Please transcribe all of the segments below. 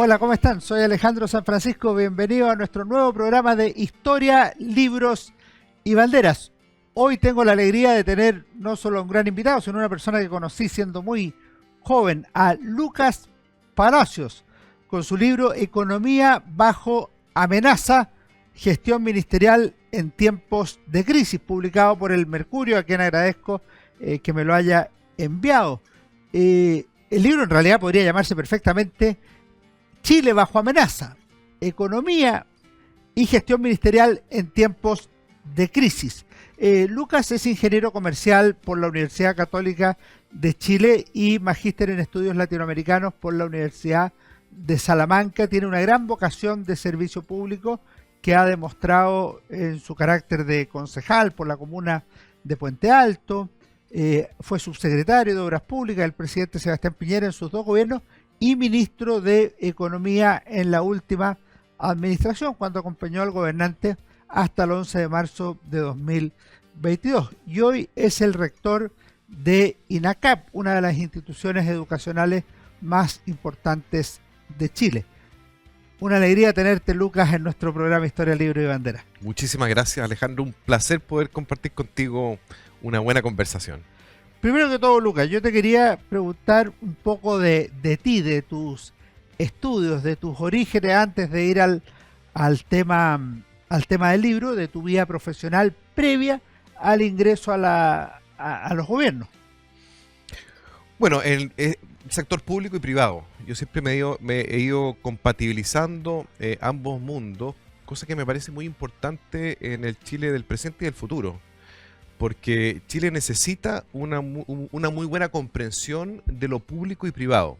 Hola, ¿cómo están? Soy Alejandro San Francisco, bienvenido a nuestro nuevo programa de Historia, Libros y Banderas. Hoy tengo la alegría de tener no solo un gran invitado, sino una persona que conocí siendo muy joven, a Lucas Palacios, con su libro Economía bajo amenaza, gestión ministerial en tiempos de crisis, publicado por el Mercurio, a quien agradezco que me lo haya enviado. El libro en realidad podría llamarse perfectamente Chile bajo amenaza, economía y gestión ministerial en tiempos de crisis. Lucas es ingeniero comercial por la Universidad Católica de Chile y magíster en estudios latinoamericanos por la Universidad de Salamanca. Tiene una gran vocación de servicio público que ha demostrado en su carácter de concejal por la comuna de Puente Alto. Fue subsecretario de Obras Públicas del presidente Sebastián Piñera en sus dos gobiernos y ministro de Economía en la última administración, cuando acompañó al gobernante hasta el 11 de marzo de 2022. Y hoy es el rector de INACAP, una de las instituciones educacionales más importantes de Chile. Una alegría tenerte, Lucas, en nuestro programa Historia, Libro y Bandera. Muchísimas gracias, Alejandro. Un placer poder compartir contigo una buena conversación. Primero que todo, Lucas, yo te quería preguntar un poco de ti, de tus estudios, de tus orígenes antes de ir al tema del libro, de tu vida profesional previa al ingreso a los gobiernos. Bueno, el sector público y privado. Yo siempre me he ido compatibilizando ambos mundos, cosa que me parece muy importante en el Chile del presente y del futuro. Porque Chile necesita una muy buena comprensión de lo público y privado.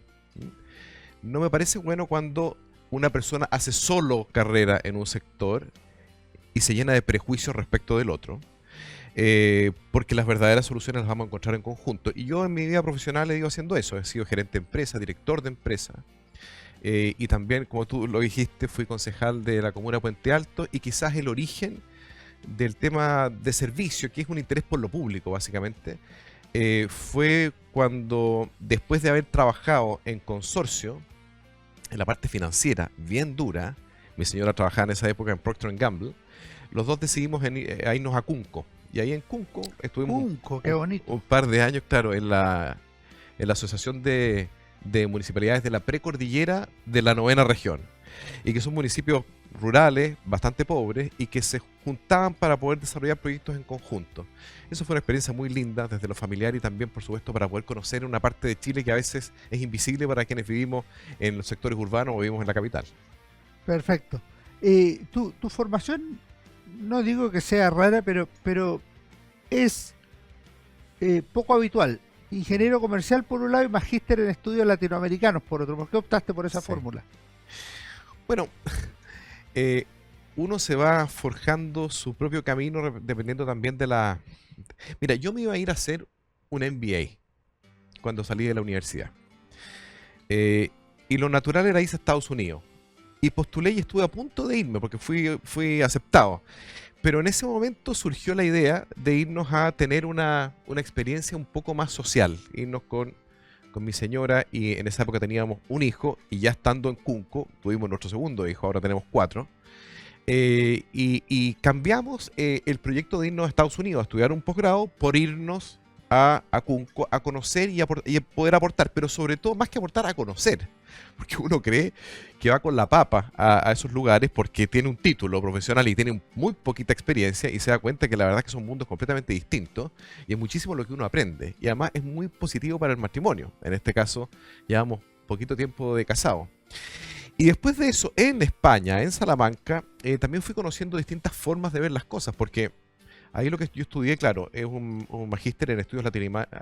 No me parece bueno cuando una persona hace solo carrera en un sector y se llena de prejuicios respecto del otro, porque las verdaderas soluciones las vamos a encontrar en conjunto. Y yo en mi vida profesional he ido haciendo eso. He sido gerente de empresa, director de empresa, y también, como tú lo dijiste, fui concejal de la comuna de Puente Alto, y quizás el origen del tema de servicio, que es un interés por lo público básicamente, fue cuando, después de haber trabajado en consorcio, en la parte financiera bien dura, mi señora trabajaba en esa época en Procter & Gamble, los dos decidimos irnos a Cunco, y ahí en Cunco estuvimos qué bonito. un par de años, claro, en la Asociación de Municipalidades de la Precordillera de la 9ª región, y que son municipios rurales, bastante pobres, y que se juntaban para poder desarrollar proyectos en conjunto. Eso fue una experiencia muy linda desde lo familiar y también, por supuesto, para poder conocer una parte de Chile que a veces es invisible para quienes vivimos en los sectores urbanos o vivimos en la capital. Perfecto. Tu formación, no digo que sea rara, pero es poco habitual. Ingeniero comercial por un lado y magíster en estudios latinoamericanos por otro. ¿Por qué optaste por esa fórmula? Bueno, uno se va forjando su propio camino dependiendo también de la... Mira, yo me iba a ir a hacer un MBA cuando salí de la universidad. Y lo natural era irse a Estados Unidos. Y postulé y estuve a punto de irme porque fui aceptado. Pero en ese momento surgió la idea de irnos a tener una experiencia un poco más social. Irnos con mi señora, y en esa época teníamos un hijo, y ya estando en Cunco tuvimos nuestro segundo hijo, ahora tenemos 4, y cambiamos el proyecto de irnos a Estados Unidos a estudiar un posgrado por irnos a Cunco a conocer y poder aportar, pero sobre todo, más que aportar, a conocer, porque uno cree que va con la papa a esos lugares porque tiene un título profesional y tiene muy poquita experiencia, y se da cuenta que la verdad es que son mundos completamente distintos y es muchísimo lo que uno aprende, y además es muy positivo para el matrimonio. En este caso llevamos poquito tiempo de casado. Y después de eso, en España, en Salamanca, también fui conociendo distintas formas de ver las cosas, porque ahí lo que yo estudié, claro, es un magíster en estudios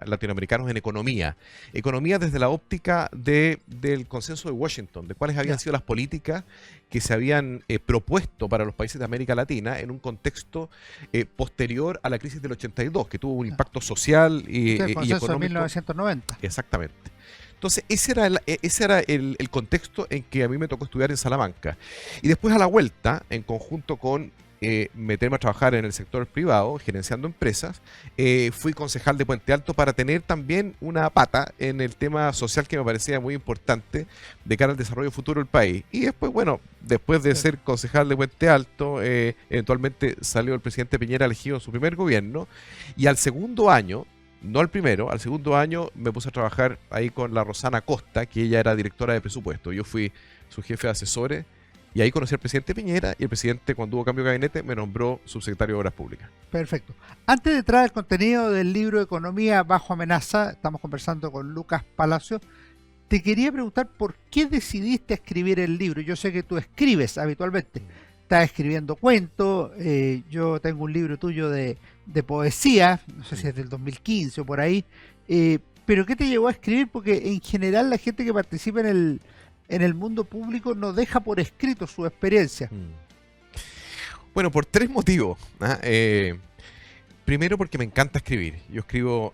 latinoamericanos en economía. Economía desde la óptica del consenso de Washington, de cuáles habían sido las políticas que se habían propuesto para los países de América Latina en un contexto posterior a la crisis del 82, que tuvo un impacto social y económico. De 1990. Exactamente. Entonces, ese era el contexto en que a mí me tocó estudiar en Salamanca. Y después, a la vuelta, en conjunto con meterme a trabajar en el sector privado, gerenciando empresas. Fui concejal de Puente Alto para tener también una pata en el tema social que me parecía muy importante de cara al desarrollo futuro del país. Y después, bueno, después de ser concejal de Puente Alto, eventualmente salió el presidente Piñera elegido en su primer gobierno, y al segundo año, no al primero, al segundo año me puse a trabajar ahí con la Rosana Costa, que ella era directora de presupuesto. Yo fui su jefe de asesores. Y ahí conocí al presidente Piñera, y el presidente, cuando hubo cambio de gabinete, me nombró subsecretario de Obras Públicas. Perfecto. Antes de entrar al contenido del libro Economía bajo amenaza, estamos conversando con Lucas Palacio, te quería preguntar por qué decidiste escribir el libro. Yo sé que tú escribes habitualmente, estás escribiendo cuentos, yo tengo un libro tuyo de poesía, no sé si es del 2015 o por ahí, pero ¿qué te llevó a escribir? Porque en general la gente que participa en el mundo público no deja por escrito su experiencia. Bueno, por tres motivos. Primero, porque me encanta escribir. Yo escribo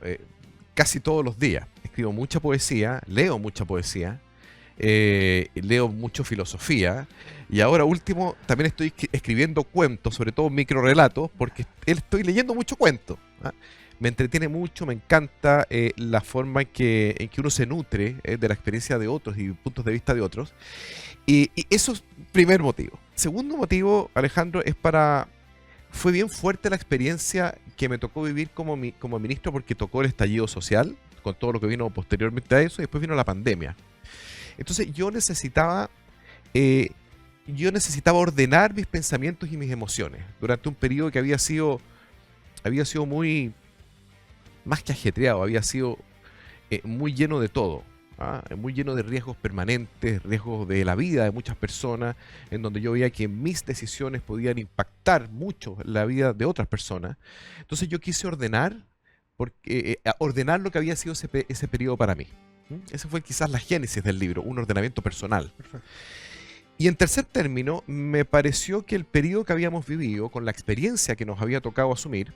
casi todos los días. Escribo mucha poesía, leo mucha poesía, leo mucho filosofía, y ahora último también estoy escribiendo cuentos, sobre todo microrelatos, porque estoy leyendo mucho cuento. Me entretiene mucho, me encanta la forma en que uno se nutre de la experiencia de otros y puntos de vista de otros. Y eso es primer motivo. Segundo motivo, Alejandro, fue bien fuerte la experiencia que me tocó vivir como ministro, porque tocó el estallido social, con todo lo que vino posteriormente a eso, y después vino la pandemia. Entonces yo necesitaba ordenar mis pensamientos y mis emociones durante un periodo que había sido muy, más que ajetreado, había sido muy lleno de todo, muy lleno de riesgos permanentes, riesgos de la vida de muchas personas, en donde yo veía que mis decisiones podían impactar mucho la vida de otras personas. Entonces yo quise ordenar lo que había sido ese periodo para mí. Esa fue quizás la génesis del libro, un ordenamiento personal. Perfecto. Y en tercer término, me pareció que el periodo que habíamos vivido, con la experiencia que nos había tocado asumir,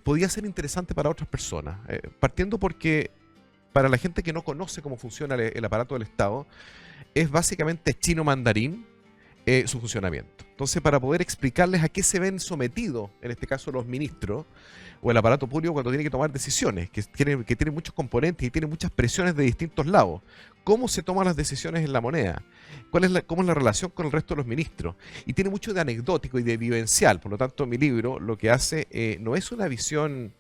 podía ser interesante para otras personas, partiendo porque para la gente que no conoce cómo funciona el aparato del Estado, es básicamente chino mandarín su funcionamiento. Entonces, para poder explicarles a qué se ven sometidos, en este caso los ministros, o el aparato público cuando tiene que tomar decisiones, que tiene muchos componentes y tiene muchas presiones de distintos lados. ¿Cómo se toman las decisiones en la moneda? ¿Cómo es la relación con el resto de los ministros? Y tiene mucho de anecdótico y de vivencial. Por lo tanto, mi libro lo que hace no es una visión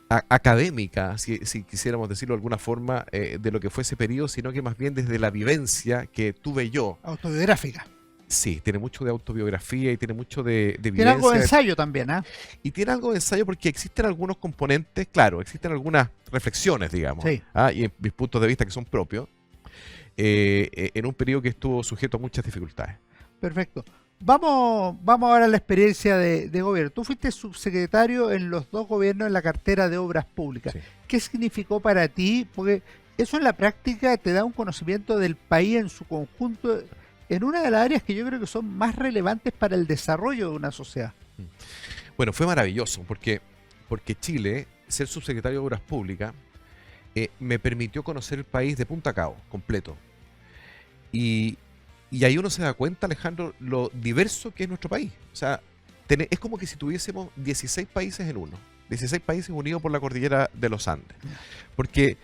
académica, si quisiéramos decirlo de alguna forma, de lo que fue ese periodo, sino que más bien desde la vivencia que tuve yo. Autobiográfica. Sí, tiene mucho de autobiografía y tiene mucho de vivencia. Tiene algo de ensayo también, ¿ah? Y tiene algo de ensayo porque existen algunos componentes, claro, existen algunas reflexiones, digamos, Sí. y en mis puntos de vista que son propios, en un periodo que estuvo sujeto a muchas dificultades. Perfecto. Vamos ahora a la experiencia de gobierno. Tú fuiste subsecretario en los dos gobiernos en la cartera de Obras Públicas. Sí. ¿Qué significó para ti? Porque eso en la práctica te da un conocimiento del país en su conjunto, en una de las áreas que yo creo que son más relevantes para el desarrollo de una sociedad. Bueno, fue maravilloso porque Chile, ser subsecretario de Obras Públicas, me permitió conocer el país de punta a cabo, completo. Y ahí uno se da cuenta, Alejandro, lo diverso que es nuestro país. O sea, es como que si tuviésemos 16 países en uno. 16 países unidos por la cordillera de los Andes. Porque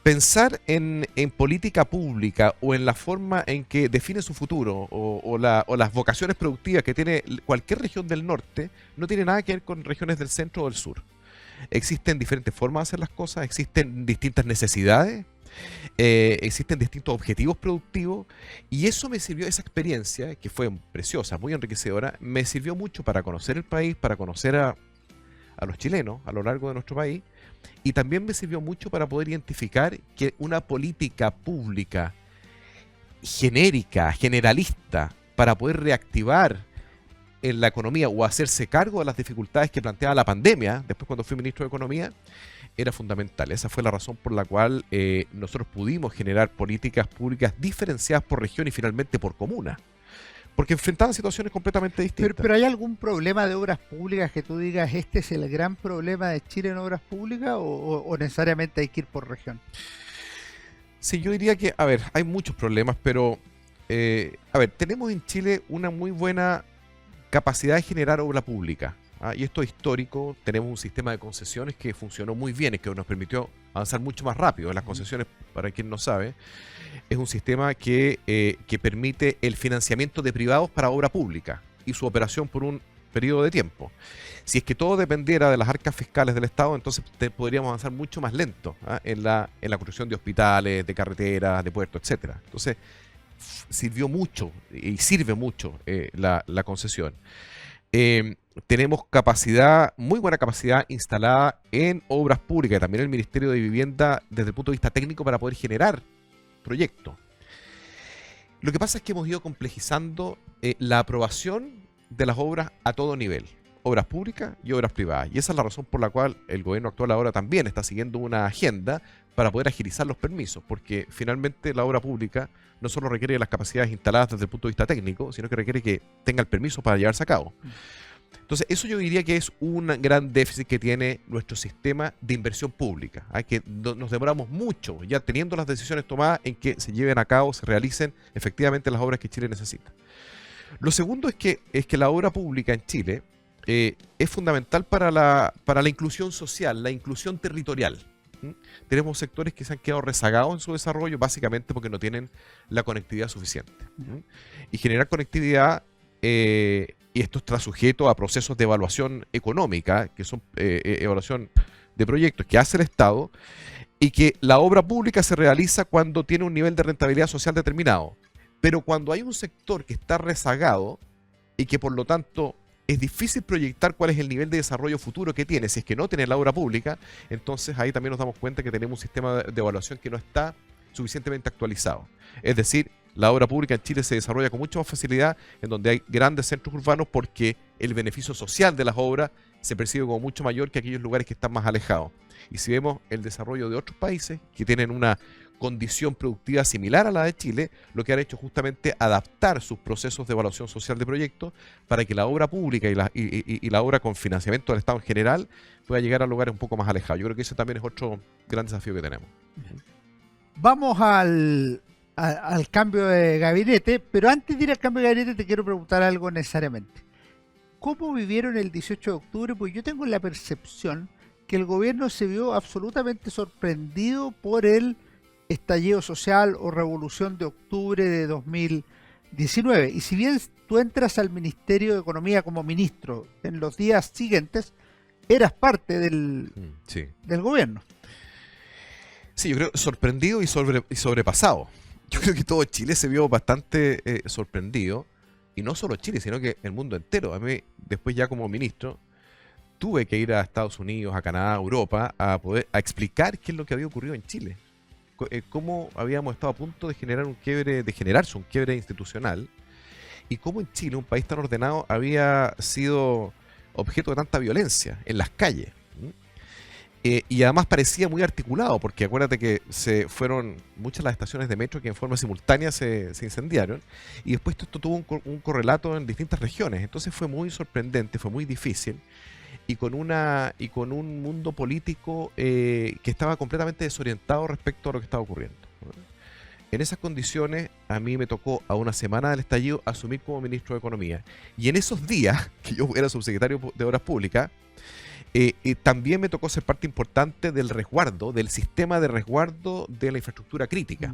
pensar en política pública o en la forma en que define su futuro o las vocaciones productivas que tiene cualquier región del norte no tiene nada que ver con regiones del centro o del sur. Existen diferentes formas de hacer las cosas, existen distintas necesidades, existen distintos objetivos productivos, y eso me sirvió, esa experiencia, que fue preciosa, muy enriquecedora, me sirvió mucho para conocer el país, para conocer a los chilenos a lo largo de nuestro país, y también me sirvió mucho para poder identificar que una política pública genérica, generalista, para poder reactivar en la economía o hacerse cargo de las dificultades que planteaba la pandemia, después cuando fui ministro de Economía, era fundamental. Esa fue la razón por la cual nosotros pudimos generar políticas públicas diferenciadas por región y finalmente por comuna, porque enfrentaban situaciones completamente distintas. Pero ¿hay algún problema de obras públicas que tú digas, este es el gran problema de Chile en obras públicas, o necesariamente hay que ir por región? Sí, yo diría que, a ver, hay muchos problemas, pero, a ver, tenemos en Chile una muy buena capacidad de generar obra pública. Y esto es histórico. Tenemos un sistema de concesiones que funcionó muy bien y que nos permitió avanzar mucho más rápido. Las concesiones, para quien no sabe, es un sistema que permite el financiamiento de privados para obra pública y su operación por un periodo de tiempo. Si es que todo dependiera de las arcas fiscales del Estado, entonces podríamos avanzar mucho más lento en la construcción de hospitales, de carreteras, de puertos, etcétera. Entonces, sirvió mucho y sirve mucho la concesión. Tenemos muy buena capacidad instalada en obras públicas y también el Ministerio de Vivienda desde el punto de vista técnico para poder generar proyectos. Lo que pasa es que hemos ido complejizando la aprobación de las obras a todo nivel, obras públicas y obras privadas. Y esa es la razón por la cual el gobierno actual ahora también está siguiendo una agenda para poder agilizar los permisos, porque finalmente la obra pública no solo requiere las capacidades instaladas desde el punto de vista técnico, sino que requiere que tenga el permiso para llevarse a cabo. Entonces, eso yo diría que es un gran déficit que tiene nuestro sistema de inversión pública, que nos demoramos mucho ya teniendo las decisiones tomadas en que se lleven a cabo, se realicen efectivamente las obras que Chile necesita. Lo segundo es que la obra pública en Chile es fundamental para la inclusión social, la inclusión territorial. Tenemos sectores que se han quedado rezagados en su desarrollo básicamente porque no tienen la conectividad suficiente. Y generar conectividad, y esto está sujeto a procesos de evaluación económica, que son evaluación de proyectos que hace el Estado, y que la obra pública se realiza cuando tiene un nivel de rentabilidad social determinado. Pero cuando hay un sector que está rezagado y que por lo tanto es difícil proyectar cuál es el nivel de desarrollo futuro que tiene, si es que no tiene la obra pública, entonces ahí también nos damos cuenta que tenemos un sistema de evaluación que no está suficientemente actualizado. Es decir, la obra pública en Chile se desarrolla con mucha más facilidad en donde hay grandes centros urbanos porque el beneficio social de las obras se percibe como mucho mayor que aquellos lugares que están más alejados. Y si vemos el desarrollo de otros países que tienen una condición productiva similar a la de Chile, lo que han hecho justamente adaptar sus procesos de evaluación social de proyectos para que la obra pública y la obra con financiamiento del Estado en general pueda llegar a lugares un poco más alejados. Yo creo que ese también es otro gran desafío que tenemos. Vamos al cambio de gabinete, pero antes de ir al cambio de gabinete te quiero preguntar algo necesariamente. ¿Cómo vivieron el 18 de octubre? Pues yo tengo la percepción que el gobierno se vio absolutamente sorprendido por el estallido social o revolución de octubre de 2019. Y si bien tú entras al Ministerio de Economía como ministro, en los días siguientes eras parte del gobierno. Sí, yo creo sorprendido y sobrepasado. Yo creo que todo Chile se vio bastante sorprendido. Y no solo Chile, sino que el mundo entero. A mí, después ya como ministro, tuve que ir a Estados Unidos, a Canadá, a Europa, a explicar qué es lo que había ocurrido en Chile. Cómo habíamos estado a punto de generarse un quiebre institucional, y cómo en Chile, un país tan ordenado, había sido objeto de tanta violencia en las calles. Y además parecía muy articulado, porque acuérdate que se fueron muchas las estaciones de metro que en forma simultánea se incendiaron, y después esto tuvo un correlato en distintas regiones. Entonces fue muy sorprendente, fue muy difícil, y con un mundo político que estaba completamente desorientado respecto a lo que estaba ocurriendo. En esas condiciones, a mí me tocó, a una semana del estallido, asumir como ministro de Economía. Y en esos días, que yo era subsecretario de Obras Públicas, también me tocó ser parte importante del resguardo, del sistema de resguardo de la infraestructura crítica,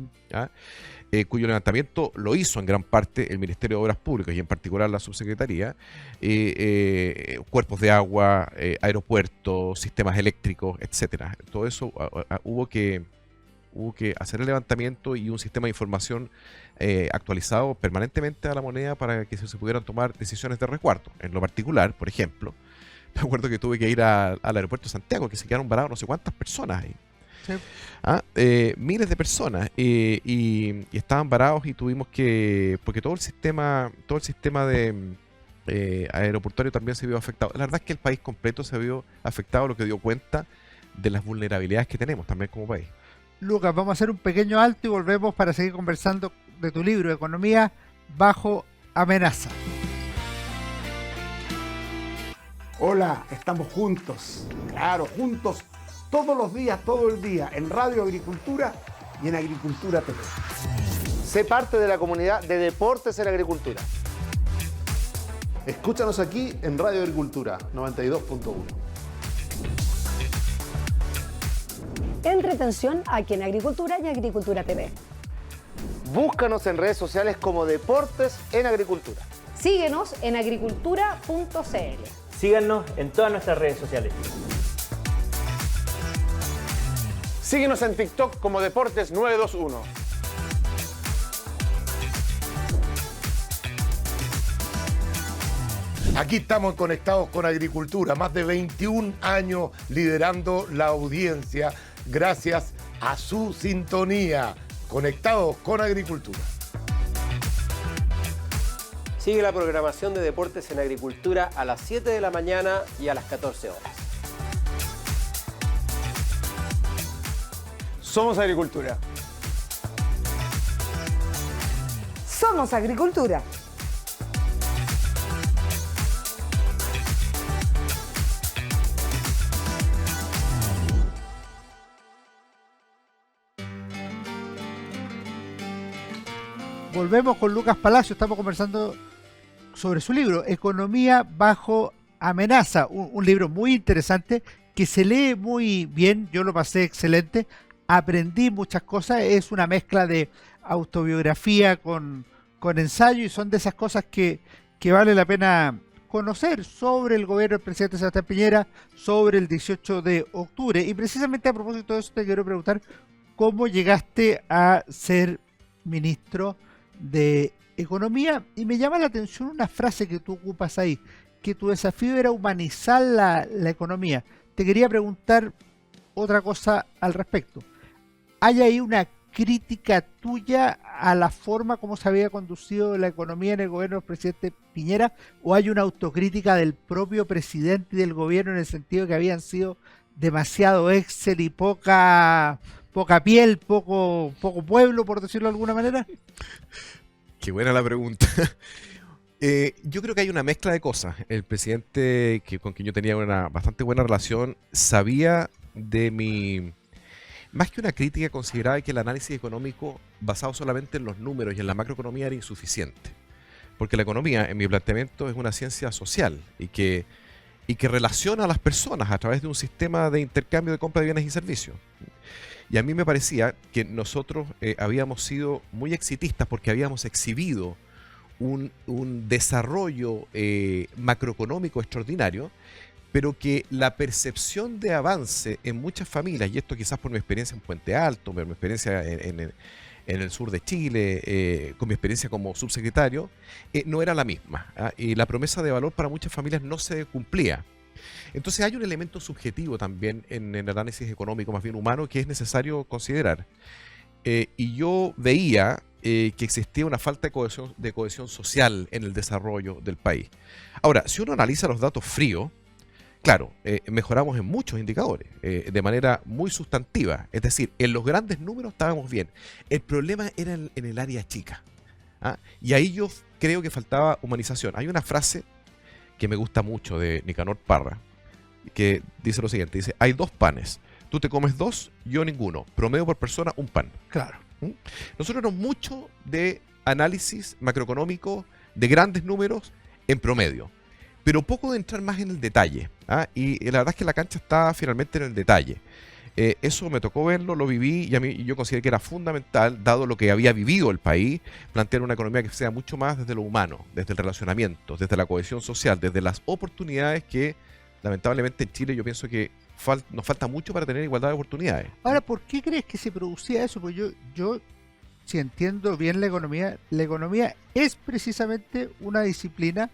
cuyo levantamiento lo hizo en gran parte el Ministerio de Obras Públicas y en particular la subsecretaría, cuerpos de agua, aeropuertos, sistemas eléctricos, etcétera. Todo eso hubo que hacer el levantamiento y un sistema de información actualizado permanentemente a la moneda para que se pudieran tomar decisiones de resguardo. En lo particular, por ejemplo, me acuerdo que tuve que ir al aeropuerto de Santiago, que se quedaron varados no sé cuántas personas ahí. Sí. Miles de personas, y estaban varados, y tuvimos que, porque todo el sistema de aeroportuario también se vio afectado. La verdad es que el país completo se vio afectado, lo que dio cuenta de las vulnerabilidades que tenemos también como país. Lucas, vamos a hacer un pequeño alto y volvemos para seguir conversando de tu libro Economía bajo amenaza. Hola, estamos juntos, claro, juntos, todos los días, todo el día, en Radio Agricultura y en Agricultura TV. Sé parte de la comunidad de Deportes en Agricultura. Escúchanos aquí en Radio Agricultura 92.1. Entretención aquí en Agricultura y Agricultura TV. Búscanos en redes sociales como Deportes en Agricultura. Síguenos en agricultura.cl. Síganos en todas nuestras redes sociales. Síguenos en TikTok como Deportes 921. Aquí estamos conectados con Agricultura, más de 21 años liderando la audiencia gracias a su sintonía. Conectados con Agricultura. Sigue la programación de Deportes en Agricultura a las 7 de la mañana y a las 14 horas. Somos Agricultura. Somos Agricultura. Volvemos con Lucas Palacio, estamos conversando sobre su libro, Economía bajo amenaza, un libro muy interesante que se lee muy bien, yo lo pasé excelente, aprendí muchas cosas, es una mezcla de autobiografía con ensayo y son de esas cosas que vale la pena conocer sobre el gobierno del presidente Sebastián Piñera, sobre el 18 de octubre. Y precisamente a propósito de eso te quiero preguntar, ¿cómo llegaste a ser ministro de Economía? Y me llama la atención una frase que tú ocupas ahí, que tu desafío era humanizar la economía. Te quería preguntar otra cosa al respecto. ¿Hay ahí una crítica tuya a la forma como se había conducido la economía en el gobierno del presidente Piñera, o hay una autocrítica del propio presidente y del gobierno en el sentido de que habían sido demasiado Excel y poca piel, poco pueblo, por decirlo de alguna manera? Qué buena la pregunta. Yo creo que hay una mezcla de cosas. El presidente con quien yo tenía una bastante buena relación sabía de mi... Más que una crítica, consideraba que el análisis económico basado solamente en los números y en la macroeconomía era insuficiente. Porque la economía, en mi planteamiento, es una ciencia social y que relaciona a las personas a través de un sistema de intercambio de compra de bienes y servicios. Y a mí me parecía que nosotros habíamos sido muy exitistas porque habíamos exhibido un desarrollo macroeconómico extraordinario, pero que la percepción de avance en muchas familias, y esto quizás por mi experiencia en Puente Alto, por mi experiencia en el sur de Chile, con mi experiencia como subsecretario, no era la misma, ¿ah? Y la promesa de valor para muchas familias no se cumplía. Entonces hay un elemento subjetivo también en el análisis económico, más bien humano, que es necesario considerar. Y yo veía que existía una falta de cohesión social en el desarrollo del país. Ahora, si uno analiza los datos fríos, claro, mejoramos en muchos indicadores, de manera muy sustantiva. Es decir, en los grandes números estábamos bien. El problema era en el área chica, ¿ah? Y ahí yo creo que faltaba humanización. Hay una frase que me gusta mucho de Nicanor Parra, que dice lo siguiente, dice, hay 2 panes, tú te comes 2, yo ninguno, promedio por persona un pan. Claro. Nosotros tenemos mucho de análisis macroeconómico, de grandes números en promedio, pero poco de entrar más en el detalle, ¿ah? Y la verdad es que la cancha está finalmente en el detalle. Eso me tocó verlo, lo viví y yo consideré que era fundamental, dado lo que había vivido el país, plantear una economía que sea mucho más desde lo humano, desde el relacionamiento, desde la cohesión social, desde las oportunidades que lamentablemente en Chile yo pienso que nos falta mucho para tener igualdad de oportunidades. Ahora, ¿por qué crees que se producía eso? Pues yo si entiendo bien la economía es precisamente una disciplina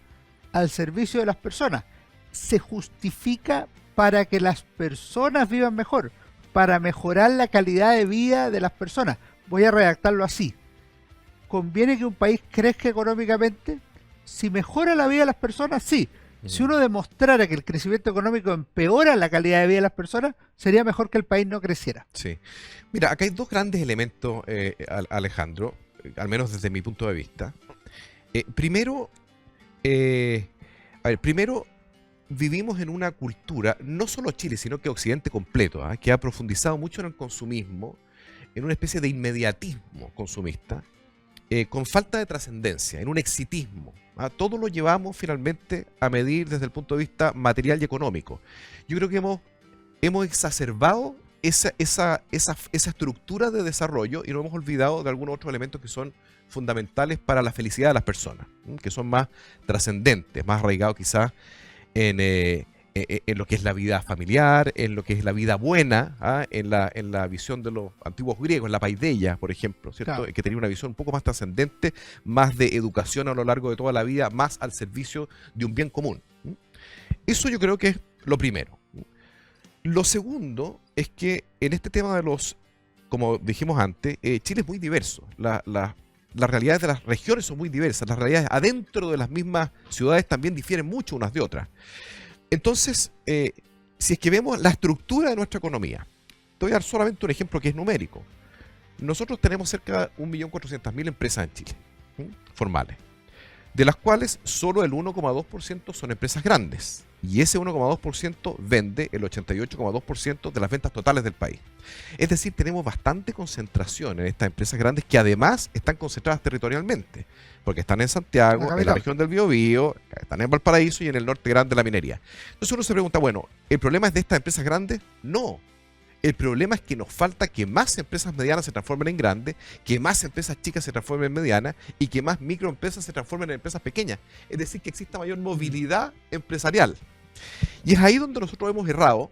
al servicio de las personas. Se justifica para que las personas vivan mejor, para mejorar la calidad de vida de las personas. Voy a redactarlo así. ¿Conviene que un país crezca económicamente? Si mejora la vida de las personas, sí. Si uno demostrara que el crecimiento económico empeora la calidad de vida de las personas, sería mejor que el país no creciera. Sí. Mira, acá hay 2 grandes elementos, Alejandro, al menos desde mi punto de vista. Primero, vivimos en una cultura, no solo Chile, sino que Occidente completo, ¿ah? Que ha profundizado mucho en el consumismo, en una especie de inmediatismo consumista, con falta de trascendencia, en un exitismo. Todo lo llevamos finalmente a medir desde el punto de vista material y económico. Yo creo que hemos exacerbado esa estructura de desarrollo y nos hemos olvidado de algunos otros elementos que son fundamentales para la felicidad de las personas, que son más trascendentes, más arraigados quizás en lo que es la vida familiar, en lo que es la vida buena, en la visión de los antiguos griegos, en la paideia, por ejemplo, ¿cierto? Claro. Que tenía una visión un poco más trascendente, más de educación a lo largo de toda la vida, más al servicio de un bien común. Eso yo creo que es lo primero. Lo segundo es que en este tema de como dijimos antes, Chile es muy diverso. Las realidades de las regiones son muy diversas. Las realidades adentro de las mismas ciudades también difieren mucho unas de otras. Entonces, si es que vemos la estructura de nuestra economía, te voy a dar solamente un ejemplo que es numérico. Nosotros tenemos cerca de 1.400.000 empresas en Chile, formales, de las cuales solo el 1,2% son empresas grandes. Y ese 1,2% vende el 88,2% de las ventas totales del país. Es decir, tenemos bastante concentración en estas empresas grandes que además están concentradas territorialmente, porque están en Santiago, en la región del Biobío, están en Valparaíso y en el norte grande de la minería. Entonces uno se pregunta, bueno, ¿el problema es de estas empresas grandes? No. El problema es que nos falta que más empresas medianas se transformen en grandes, que más empresas chicas se transformen en medianas y que más microempresas se transformen en empresas pequeñas. Es decir, que exista mayor movilidad empresarial. Y es ahí donde nosotros hemos errado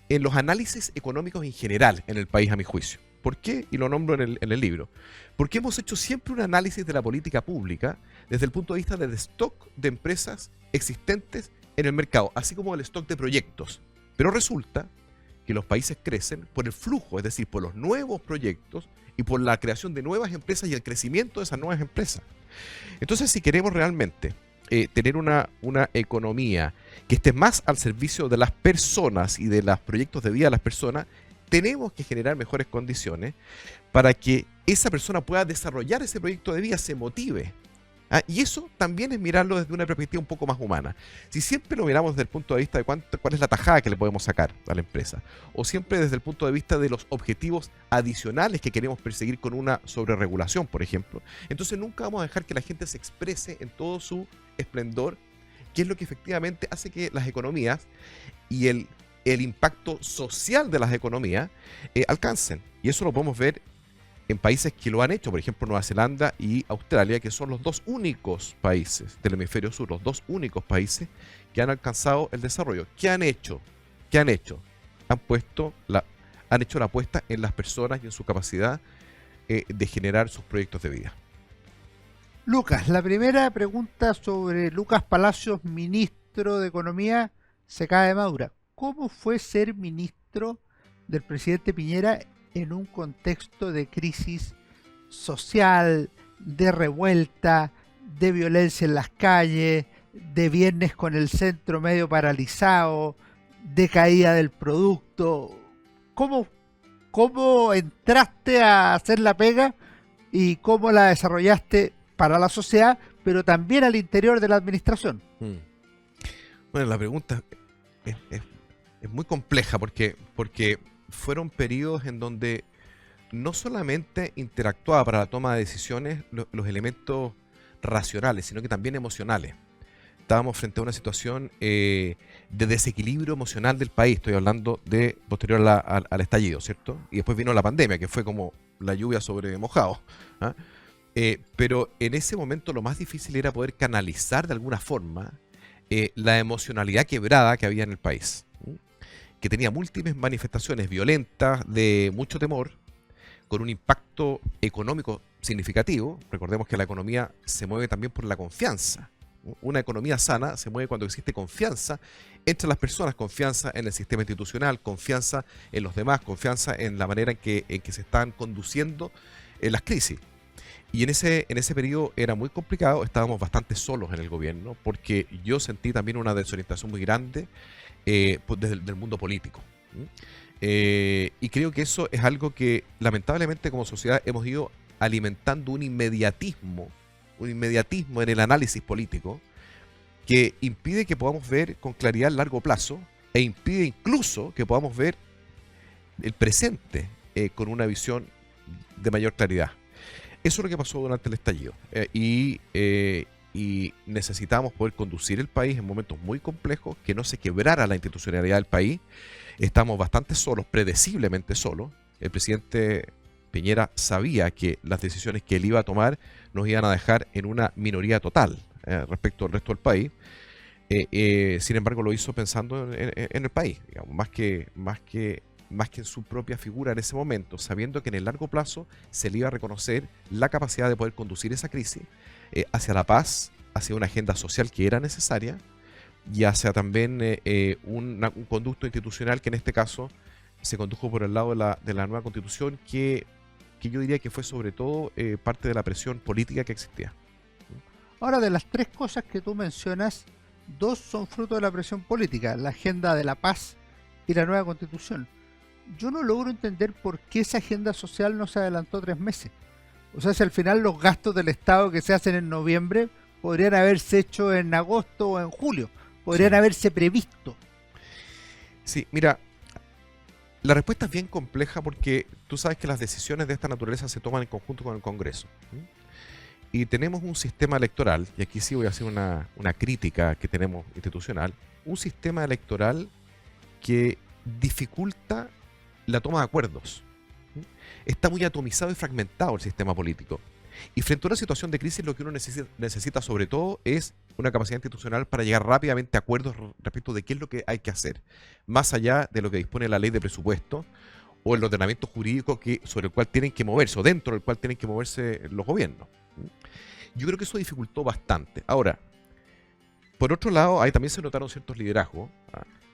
en los análisis económicos en general en el país, a mi juicio. ¿Por qué? Y lo nombro en el libro. Porque hemos hecho siempre un análisis de la política pública desde el punto de vista del stock de empresas existentes en el mercado, así como el stock de proyectos. Pero resulta que los países crecen por el flujo, es decir, por los nuevos proyectos y por la creación de nuevas empresas y el crecimiento de esas nuevas empresas. Entonces, si queremos realmente tener una economía que esté más al servicio de las personas y de los proyectos de vida de las personas, tenemos que generar mejores condiciones para que esa persona pueda desarrollar ese proyecto de vida, se motive. Y eso también es mirarlo desde una perspectiva un poco más humana. Si siempre lo miramos desde el punto de vista de cuál es la tajada que le podemos sacar a la empresa, o siempre desde el punto de vista de los objetivos adicionales que queremos perseguir con una sobreregulación, por ejemplo, entonces nunca vamos a dejar que la gente se exprese en todo su esplendor, que es lo que efectivamente hace que las economías y el impacto social de las economías alcancen. Y eso lo podemos ver en países que lo han hecho, por ejemplo Nueva Zelanda y Australia, que son los dos únicos países del hemisferio sur, los dos únicos países que han alcanzado el desarrollo. ¿Qué han hecho? Han hecho la apuesta en las personas y en su capacidad de generar sus proyectos de vida. Lucas, la primera pregunta sobre Lucas Palacios, ministro de Economía, se cae madura. ¿Cómo fue ser ministro del presidente Piñera en un contexto de crisis social, de revuelta, de violencia en las calles, de viernes con el centro medio paralizado, de caída del producto? ¿Cómo entraste a hacer la pega y cómo la desarrollaste para la sociedad, pero también al interior de la administración? Bueno, la pregunta es muy compleja porque fueron periodos en donde no solamente interactuaba para la toma de decisiones los elementos racionales, sino que también emocionales. Estábamos frente a una situación de desequilibrio emocional del país, estoy hablando de posterior al estallido, ¿cierto? Y después vino la pandemia, que fue como la lluvia sobre mojado. Pero en ese momento lo más difícil era poder canalizar de alguna forma la emocionalidad quebrada que había en el país, que tenía múltiples manifestaciones violentas, de mucho temor, con un impacto económico significativo. Recordemos que la economía se mueve también por la confianza. Una economía sana se mueve cuando existe confianza entre las personas, confianza en el sistema institucional, confianza en los demás, confianza en la manera en que se están conduciendo las crisis. Y en ese periodo era muy complicado, estábamos bastante solos en el gobierno, porque yo sentí también una desorientación muy grande desde el mundo político. Y creo que eso es algo que lamentablemente como sociedad hemos ido alimentando un inmediatismo en el análisis político que impide que podamos ver con claridad a largo plazo e impide incluso que podamos ver el presente con una visión de mayor claridad. Eso es lo que pasó durante el estallido. Y necesitábamos poder conducir el país en momentos muy complejos, que no se quebrara la institucionalidad del país. Estamos bastante solos, predeciblemente solos. El presidente Piñera sabía que las decisiones que él iba a tomar nos iban a dejar en una minoría total respecto al resto del país. Sin embargo, lo hizo pensando en el país, digamos, más que en su propia figura en ese momento, sabiendo que en el largo plazo se le iba a reconocer la capacidad de poder conducir esa crisis hacia la paz, hacia una agenda social que era necesaria y hacia también un conducto institucional que en este caso se condujo por el lado de la nueva constitución, que yo diría que fue sobre todo parte de la presión política que existía. Ahora, de las tres cosas que tú mencionas, dos son fruto de la presión política: la agenda de la paz y la nueva constitución. Yo no logro entender por qué esa agenda social no se adelantó 3 meses. O sea, si al final los gastos del Estado que se hacen en noviembre podrían haberse hecho en agosto o en julio, podrían haberse previsto. Sí, mira, la respuesta es bien compleja porque tú sabes que las decisiones de esta naturaleza se toman en conjunto con el Congreso. Y tenemos un sistema electoral, y aquí sí voy a hacer una crítica que tenemos institucional, un sistema electoral que dificulta la toma de acuerdos. Está muy atomizado y fragmentado el sistema político. Y frente a una situación de crisis, lo que uno necesita sobre todo es una capacidad institucional para llegar rápidamente a acuerdos respecto de qué es lo que hay que hacer, más allá de lo que dispone la ley de presupuesto o el ordenamiento jurídico sobre el cual tienen que moverse, o dentro del cual tienen que moverse los gobiernos. Yo creo que eso dificultó bastante. Ahora, por otro lado, ahí también se notaron ciertos liderazgos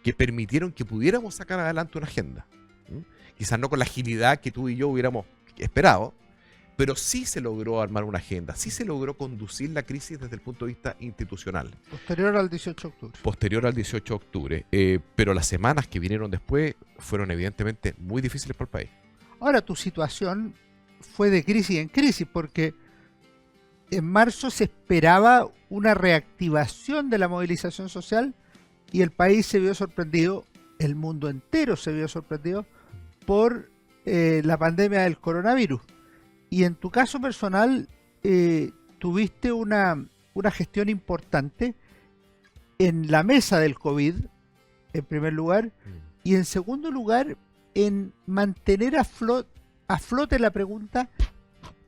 que permitieron que pudiéramos sacar adelante una agenda. Quizás no con la agilidad que tú y yo hubiéramos esperado, pero sí se logró armar una agenda, sí se logró conducir la crisis desde el punto de vista institucional. Posterior al 18 de octubre. Posterior al 18 de octubre. Pero las semanas que vinieron después fueron evidentemente muy difíciles para el país. Ahora, tu situación fue de crisis en crisis, porque en marzo se esperaba una reactivación de la movilización social y el país se vio sorprendido, el mundo entero se vio sorprendido por la pandemia del coronavirus. Y en tu caso personal tuviste una gestión importante en la mesa del COVID, en primer lugar, y en segundo lugar en mantener a flote la pregunta: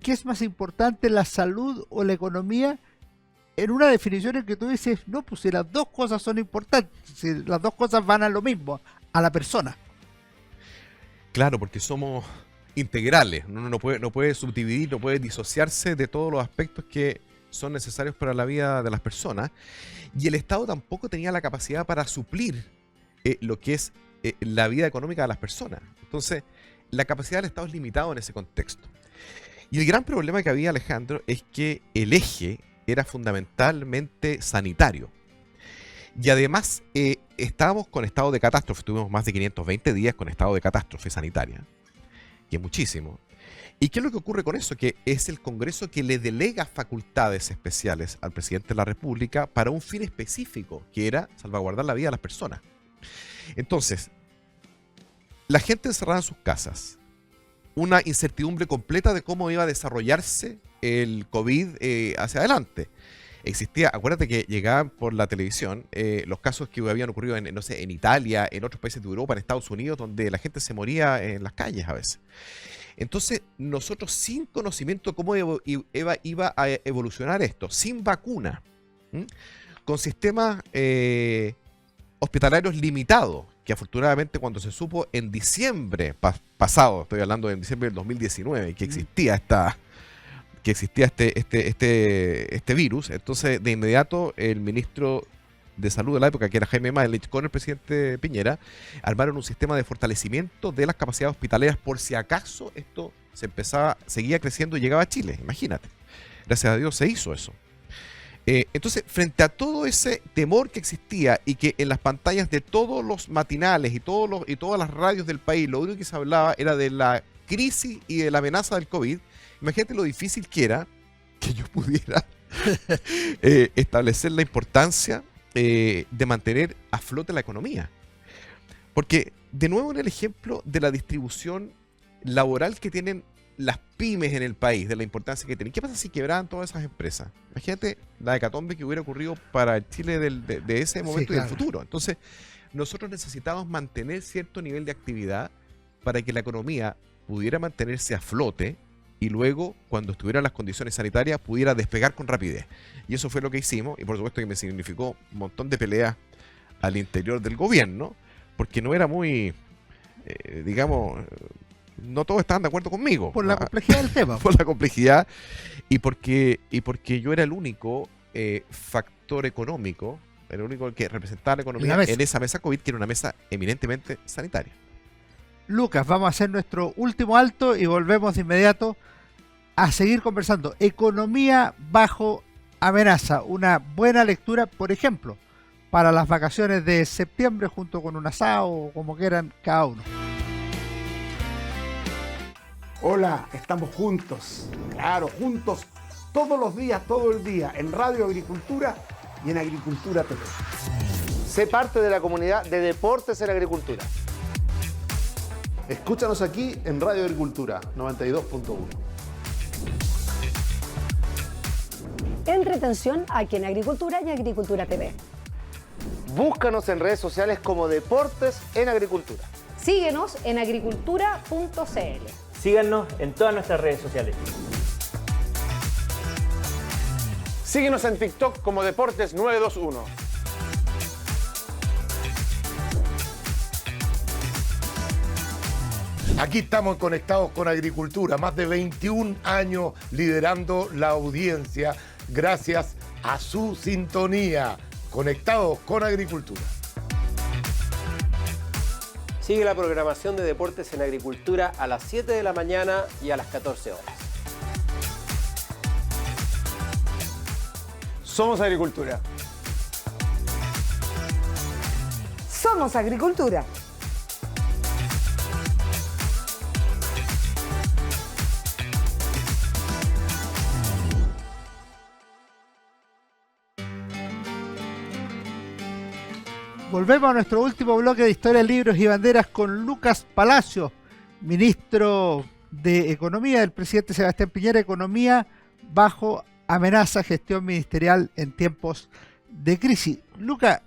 ¿qué es más importante, la salud o la economía? En una definición en que tú dices, no, pues si las dos cosas son importantes, si las dos cosas van a lo mismo, a la persona. Claro, porque somos integrales, uno no puede subdividir, no puede disociarse de todos los aspectos que son necesarios para la vida de las personas, y el Estado tampoco tenía la capacidad para suplir lo que es la vida económica de las personas. Entonces, la capacidad del Estado es limitada en ese contexto. Y el gran problema que había, Alejandro, es que el eje era fundamentalmente sanitario. Y además estábamos con estado de catástrofe, tuvimos más de 520 días con estado de catástrofe sanitaria, que es muchísimo. ¿Y qué es lo que ocurre con eso? Que es el Congreso que le delega facultades especiales al presidente de la República para un fin específico, que era salvaguardar la vida de las personas. Entonces, la gente encerrada en sus casas, una incertidumbre completa de cómo iba a desarrollarse el COVID hacia adelante. Existía, acuérdate que llegaban por la televisión los casos que habían ocurrido en Italia, en otros países de Europa, en Estados Unidos, donde la gente se moría en las calles a veces. Entonces, nosotros sin conocimiento de cómo iba a evolucionar esto, sin vacuna, con sistemas hospitalarios limitados, que afortunadamente cuando se supo en diciembre pasado, estoy hablando de diciembre del 2019, que existía este virus, entonces de inmediato el ministro de Salud de la época, que era Jaime Mañalich, con el presidente Piñera, armaron un sistema de fortalecimiento de las capacidades hospitalarias por si acaso esto seguía creciendo y llegaba a Chile, imagínate. Gracias a Dios se hizo eso. Entonces, frente a todo ese temor que existía y que en las pantallas de todos los matinales y todas las radios del país, lo único que se hablaba era de la crisis y de la amenaza del COVID, imagínate lo difícil que era que yo pudiera establecer la importancia de mantener a flote la economía. Porque, de nuevo, en el ejemplo de la distribución laboral que tienen las pymes en el país, de la importancia que tienen. ¿Qué pasa si quebraban todas esas empresas? Imagínate la hecatombe que hubiera ocurrido para el Chile de ese momento y del futuro. Entonces, nosotros necesitamos mantener cierto nivel de actividad para que la economía pudiera mantenerse a flote y luego, cuando estuvieran las condiciones sanitarias, pudiera despegar con rapidez. Y eso fue lo que hicimos, y por supuesto que me significó un montón de peleas al interior del gobierno, porque no era muy, digamos, no todos estaban de acuerdo conmigo. Por la complejidad del tema. Por la complejidad, y porque yo era el único factor económico, el único que representaba la economía en esa mesa COVID, que era una mesa eminentemente sanitaria. Lucas, vamos a hacer nuestro último alto y volvemos de inmediato a seguir conversando. Economía bajo amenaza, una buena lectura, por ejemplo, para las vacaciones de septiembre junto con un asado o como quieran cada uno. Hola, estamos juntos, claro, juntos todos los días, todo el día, en Radio Agricultura y en Agricultura TV. Sé parte de la comunidad de Deportes en Agricultura. Escúchanos aquí en Radio Agricultura 92.1. Entretención aquí en Agricultura y Agricultura TV. Búscanos en redes sociales como Deportes en Agricultura. Síguenos en agricultura.cl. Síganos en todas nuestras redes sociales. Síguenos en TikTok como Deportes 921. Aquí estamos conectados con Agricultura, más de 21 años liderando la audiencia gracias a su sintonía. Conectados con Agricultura. Sigue la programación de Deportes en Agricultura a las 7 de la mañana y a las 14 horas. Somos Agricultura. Somos Agricultura. Volvemos a nuestro último bloque de Historia, Libros y Banderas con Lucas Palacio, ministro de Economía del presidente Sebastián Piñera. Economía bajo amenaza, gestión ministerial en tiempos de crisis. Lucas,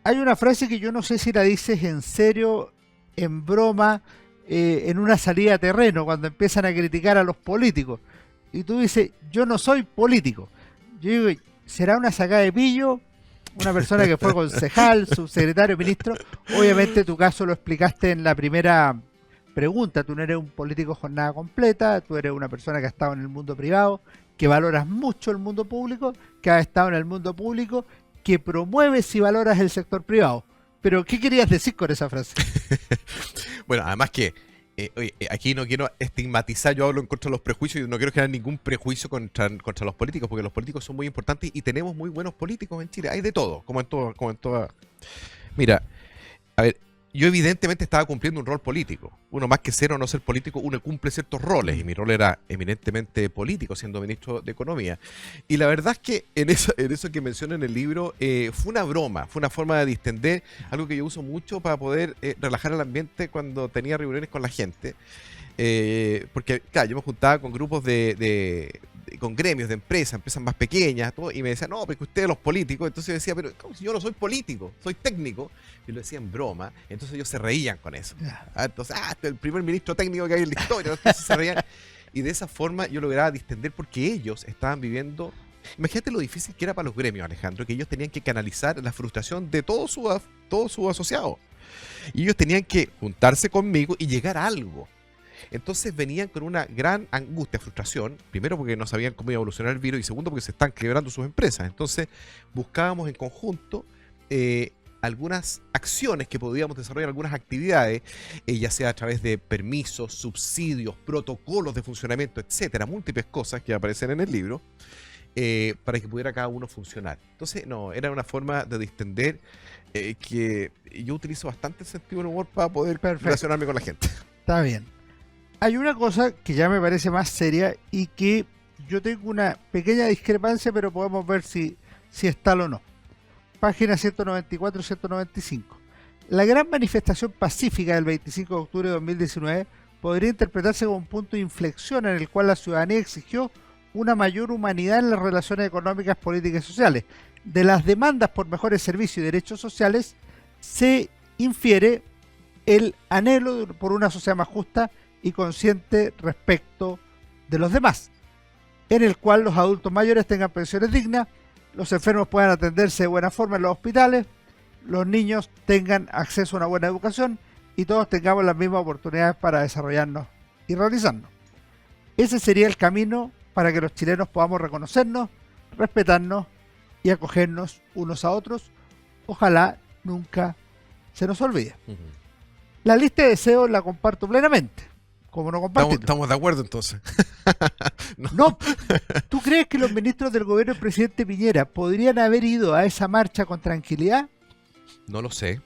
hay una frase que yo no sé si la dices en serio, en broma, en una salida a terreno, cuando empiezan a criticar a los políticos. Y tú dices, yo no soy político. Yo digo, ¿será una sacada de pillo? Una persona que fue concejal, subsecretario, ministro. Obviamente tu caso lo explicaste en la primera pregunta. Tú no eres un político jornada completa, tú eres una persona que ha estado en el mundo privado, que valoras mucho el mundo público, que ha estado en el mundo público, que promueves y valoras el sector privado. Pero, ¿qué querías decir con esa frase? Bueno, además que aquí no quiero estigmatizar, yo hablo en contra de los prejuicios y no quiero generar ningún prejuicio contra los políticos, porque los políticos son muy importantes y tenemos muy buenos políticos en Chile. Hay de todo, como en toda. Mira, a ver, yo evidentemente estaba cumpliendo un rol político. Uno más que ser o no ser político, uno cumple ciertos roles y mi rol era eminentemente político, siendo ministro de Economía. Y la verdad es que en eso que menciono en el libro fue una broma, fue una forma de distender, algo que yo uso mucho para poder relajar el ambiente cuando tenía reuniones con la gente. Porque, claro, yo me juntaba con grupos con gremios de empresas más pequeñas, todo, y me decían, no, porque ustedes los políticos. Entonces yo decía, pero ¿cómo si yo no soy político? Soy técnico. Y lo decía en broma. Entonces ellos se reían con eso. Entonces, el primer ministro técnico que hay en la historia. Entonces se reían. Y de esa forma yo lograba distender porque ellos estaban viviendo. Imagínate lo difícil que era para los gremios, Alejandro, que ellos tenían que canalizar la frustración de todos sus asociados. Y ellos tenían que juntarse conmigo y llegar a algo. Entonces venían con una gran angustia, frustración, primero porque no sabían cómo iba a evolucionar el virus y segundo porque se están quebrando sus empresas. Entonces buscábamos en conjunto algunas acciones que podíamos desarrollar, algunas actividades, ya sea a través de permisos, subsidios, protocolos de funcionamiento, etcétera, múltiples cosas que aparecen en el libro, para que pudiera cada uno funcionar. Entonces, no, era una forma de distender que yo utilizo bastante el sentido del humor para poder relacionarme con la gente. Está bien. Hay una cosa que ya me parece más seria y que yo tengo una pequeña discrepancia, pero podemos ver si es tal o no. Página 194 y 195. La gran manifestación pacífica del 25 de octubre de 2019 podría interpretarse como un punto de inflexión en el cual la ciudadanía exigió una mayor humanidad en las relaciones económicas, políticas y sociales. De las demandas por mejores servicios y derechos sociales se infiere el anhelo por una sociedad más justa y consciente respecto de los demás, en el cual los adultos mayores tengan pensiones dignas, los enfermos puedan atenderse de buena forma en los hospitales, los niños tengan acceso a una buena educación y todos tengamos las mismas oportunidades para desarrollarnos y realizarnos. Ese sería el camino para que los chilenos podamos reconocernos, respetarnos y acogernos unos a otros. Ojalá nunca se nos olvide. La lista de deseos la comparto plenamente. ¿Cómo no compartirlo? Estamos de acuerdo entonces. No, ¿tú crees que los ministros del gobierno del presidente Piñera podrían haber ido a esa marcha con tranquilidad? No lo sé.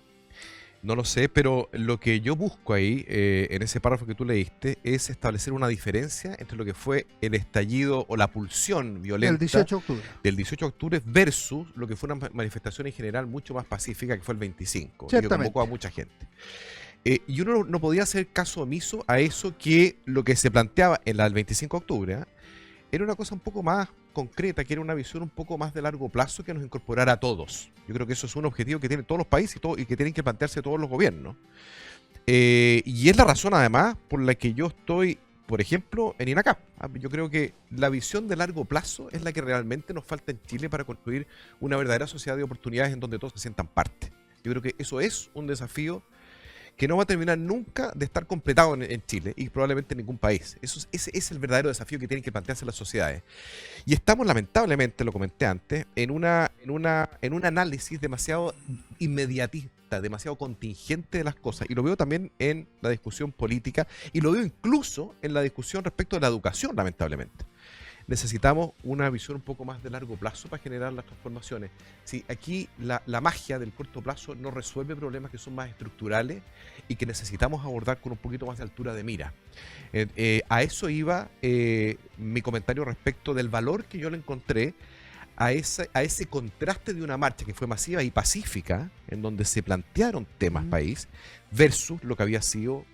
No lo sé, pero lo que yo busco ahí, en ese párrafo que tú leíste, es establecer una diferencia entre lo que fue el estallido o la pulsión violenta del 18 de octubre. Del 18 de octubre versus lo que fue una manifestación en general mucho más pacífica, que fue el 25, y que convocó a mucha gente. Y uno no podía hacer caso omiso a eso, que lo que se planteaba en la del 25 de octubre era una cosa un poco más concreta, que era una visión un poco más de largo plazo que nos incorporara a todos. Yo creo que eso es un objetivo que tienen todos los países y que tienen que plantearse todos los gobiernos. Y es la razón además por la que yo estoy, por ejemplo, en INACAP. Yo creo que la visión de largo plazo es la que realmente nos falta en Chile para construir una verdadera sociedad de oportunidades en donde todos se sientan parte. Yo creo que eso es un desafío que no va a terminar nunca de estar completado en Chile y probablemente en ningún país. Ese es el verdadero desafío que tienen que plantearse las sociedades. Y estamos, lamentablemente, lo comenté antes, en un análisis demasiado inmediatista, demasiado contingente de las cosas. Y lo veo también en la discusión política y lo veo incluso en la discusión respecto de la educación, lamentablemente. Necesitamos una visión un poco más de largo plazo para generar las transformaciones. Sí, aquí la magia del corto plazo no resuelve problemas que son más estructurales y que necesitamos abordar con un poquito más de altura de mira. A eso iba mi comentario respecto del valor que yo le encontré a ese contraste de una marcha que fue masiva y pacífica, en donde se plantearon temas país, versus lo que había sido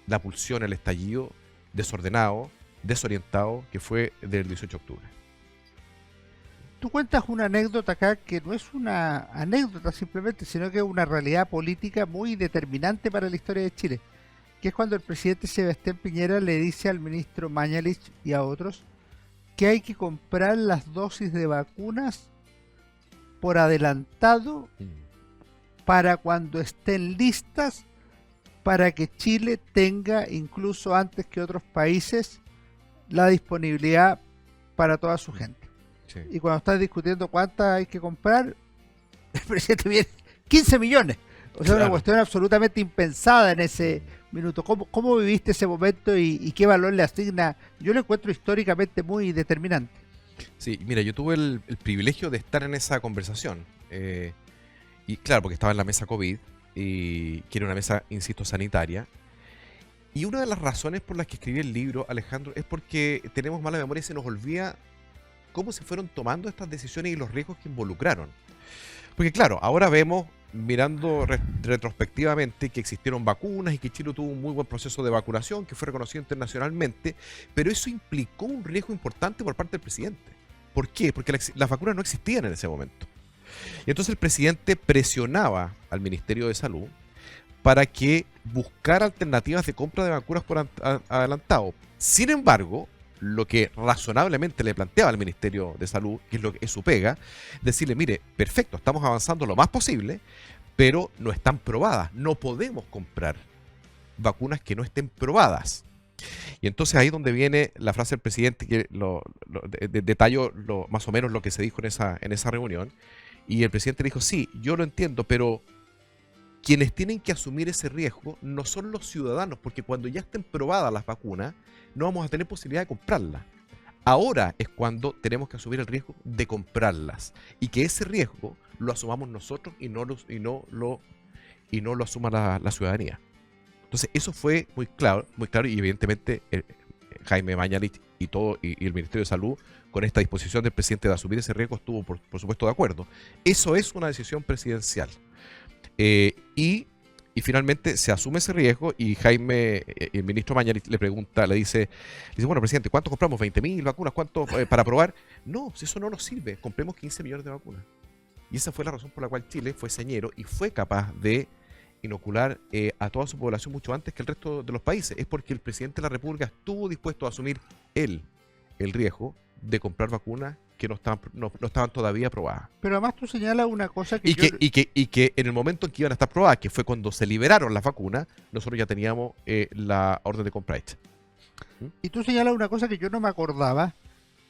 la pulsión, el estallido desordenado, desorientado, que fue del 18 de octubre. Tú cuentas una anécdota acá que no es una anécdota simplemente, sino que es una realidad política muy determinante para la historia de Chile, que es cuando el presidente Sebastián Piñera le dice al ministro Mañalich y a otros que hay que comprar las dosis de vacunas por adelantado para cuando estén listas, para que Chile tenga, incluso antes que otros países, la disponibilidad para toda su gente. Sí. Y cuando estás discutiendo cuántas hay que comprar, el presidente viene 15 millones. O sea, una cuestión absolutamente impensada en ese minuto. ¿Cómo viviste ese momento y qué valor le asigna? Yo lo encuentro históricamente muy determinante. Sí, mira, yo tuve el privilegio de estar en esa conversación. Y claro, porque estaba en la mesa COVID, y que era una mesa, insisto, sanitaria. Y una de las razones por las que escribí el libro, Alejandro, es porque tenemos mala memoria y se nos olvida cómo se fueron tomando estas decisiones y los riesgos que involucraron. Porque claro, ahora vemos, mirando retrospectivamente, que existieron vacunas y que Chile tuvo un muy buen proceso de vacunación que fue reconocido internacionalmente, pero eso implicó un riesgo importante por parte del presidente. ¿Por qué? Porque las vacunas no existían en ese momento. Y entonces el presidente presionaba al Ministerio de Salud para que buscara alternativas de compra de vacunas por adelantado. Sin embargo, lo que razonablemente le planteaba al Ministerio de Salud, que es lo que es su pega, decirle, mire, perfecto, estamos avanzando lo más posible, pero no están probadas. No podemos comprar vacunas que no estén probadas. Y entonces ahí es donde viene la frase del presidente, que detallo más o menos lo que se dijo en esa reunión. Y el presidente dijo, sí, yo lo entiendo, pero quienes tienen que asumir ese riesgo no son los ciudadanos, porque cuando ya estén probadas las vacunas, no vamos a tener posibilidad de comprarlas. Ahora es cuando tenemos que asumir el riesgo de comprarlas, y que ese riesgo lo asumamos nosotros y no lo asuma la ciudadanía. Entonces eso fue muy claro, y evidentemente Jaime Mañalich y el Ministerio de Salud, con esta disposición del presidente de asumir ese riesgo, estuvo por supuesto de acuerdo. Eso es una decisión presidencial. Y Y finalmente se asume ese riesgo y Jaime, el ministro Mañalich, le pregunta, le dice, bueno, presidente, ¿cuánto compramos? ¿20.000 vacunas? ¿Cuánto para probar? No, si eso no nos sirve, compremos 15 millones de vacunas. Y esa fue la razón por la cual Chile fue señero y fue capaz de inocular a toda su población mucho antes que el resto de los países. Es porque el presidente de la República estuvo dispuesto a asumir él el riesgo de comprar vacunas que no estaban todavía aprobadas. Pero además tú señalas una cosa que y que en el momento en que iban a estar probadas, que fue cuando se liberaron las vacunas, nosotros ya teníamos la orden de compra hecha. Y tú señalas una cosa que yo no me acordaba,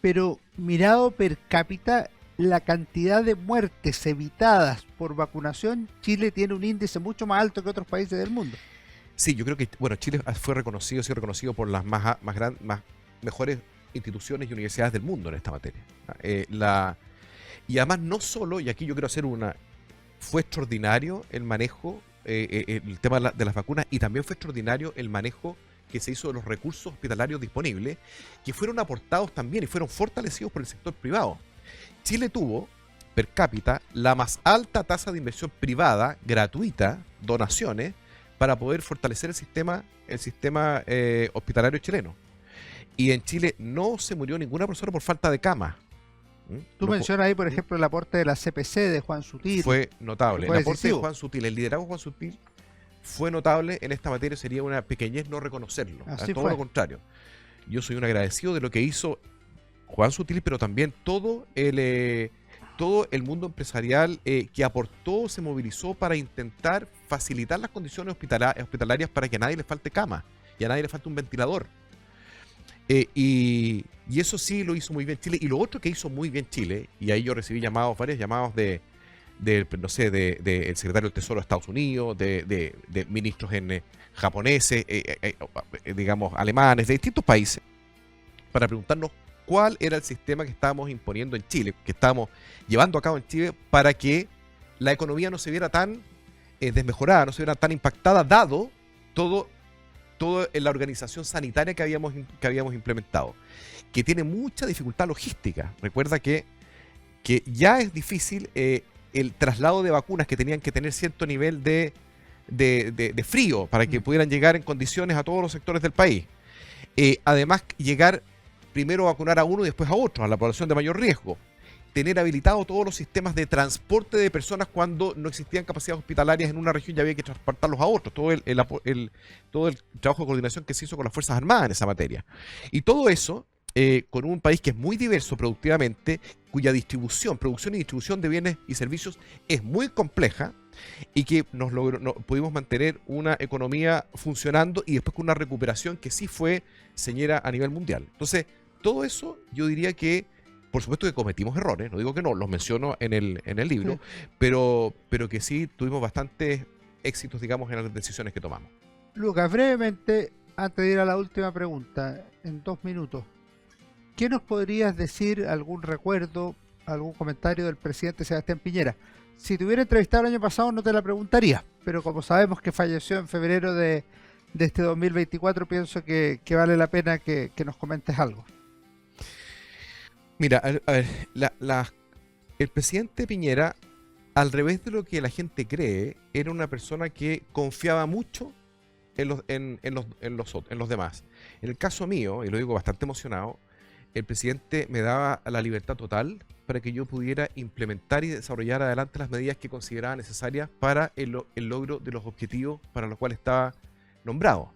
pero mirado per cápita, la cantidad de muertes evitadas por vacunación, Chile tiene un índice mucho más alto que otros países del mundo. Sí, yo creo que Chile fue reconocido, ha sido reconocido por las más mejores instituciones y universidades del mundo en esta materia. Y además no solo, y aquí yo quiero hacer fue extraordinario el manejo, el tema de las vacunas, y también fue extraordinario el manejo que se hizo de los recursos hospitalarios disponibles, que fueron aportados también y fueron fortalecidos por el sector privado. Chile tuvo, per cápita, la más alta tasa de inversión privada, gratuita, donaciones, para poder fortalecer el sistema hospitalario chileno. Y en Chile no se murió ninguna persona por falta de cama. Tú mencionas ahí, por ejemplo, el aporte de la CPC de Juan Sutil. Fue notable. Fue el aporte decisivo. de Juan Sutil, el liderazgo de Juan Sutil fue notable en esta materia. Sería una pequeñez no reconocerlo. Todo lo contrario. Yo soy un agradecido de lo que hizo Juan Sutil, pero también todo el mundo empresarial que aportó, se movilizó para intentar facilitar las condiciones hospitalarias para que a nadie le falte cama y a nadie le falte un ventilador. Y eso sí lo hizo muy bien Chile. Y lo otro que hizo muy bien Chile, y ahí yo recibí varios llamados del secretario del Tesoro de Estados Unidos, de ministros japoneses, digamos alemanes, de distintos países, para preguntarnos cuál era el sistema que estábamos imponiendo en Chile, que estábamos llevando a cabo en Chile para que la economía no se viera tan desmejorada, no se viera tan impactada, dado todo en la organización sanitaria que habíamos implementado, que tiene mucha dificultad logística. Recuerda que ya es difícil el traslado de vacunas, que tenían que tener cierto nivel de frío para que pudieran llegar en condiciones a todos los sectores del país. Además, llegar primero a vacunar a uno y después a otro, a la población de mayor riesgo. Tener habilitados todos los sistemas de transporte de personas cuando no existían capacidades hospitalarias en una región y había que transportarlos a otros. Todo el trabajo de coordinación que se hizo con las Fuerzas Armadas en esa materia. Y todo eso con un país que es muy diverso productivamente, cuya producción y distribución de bienes y servicios es muy compleja, y que pudimos mantener una economía funcionando y después con una recuperación que sí fue señera a nivel mundial. Entonces, todo eso yo diría que, por supuesto que cometimos errores, no digo que no, los menciono en el libro, sí, pero que sí tuvimos bastantes éxitos, digamos, en las decisiones que tomamos. Lucas, brevemente, antes de ir a la última pregunta, en 2 minutos, ¿qué nos podrías decir, algún recuerdo, algún comentario del presidente Sebastián Piñera? Si te hubiera entrevistado el año pasado no te la preguntaría, pero como sabemos que falleció en febrero de este 2024, pienso que vale la pena que nos comentes algo. Mira, a ver, el presidente Piñera, al revés de lo que la gente cree, era una persona que confiaba mucho en los demás. En el caso mío, y lo digo bastante emocionado, el presidente me daba la libertad total para que yo pudiera implementar y desarrollar adelante las medidas que consideraba necesarias para el logro de los objetivos para los cuales estaba nombrado.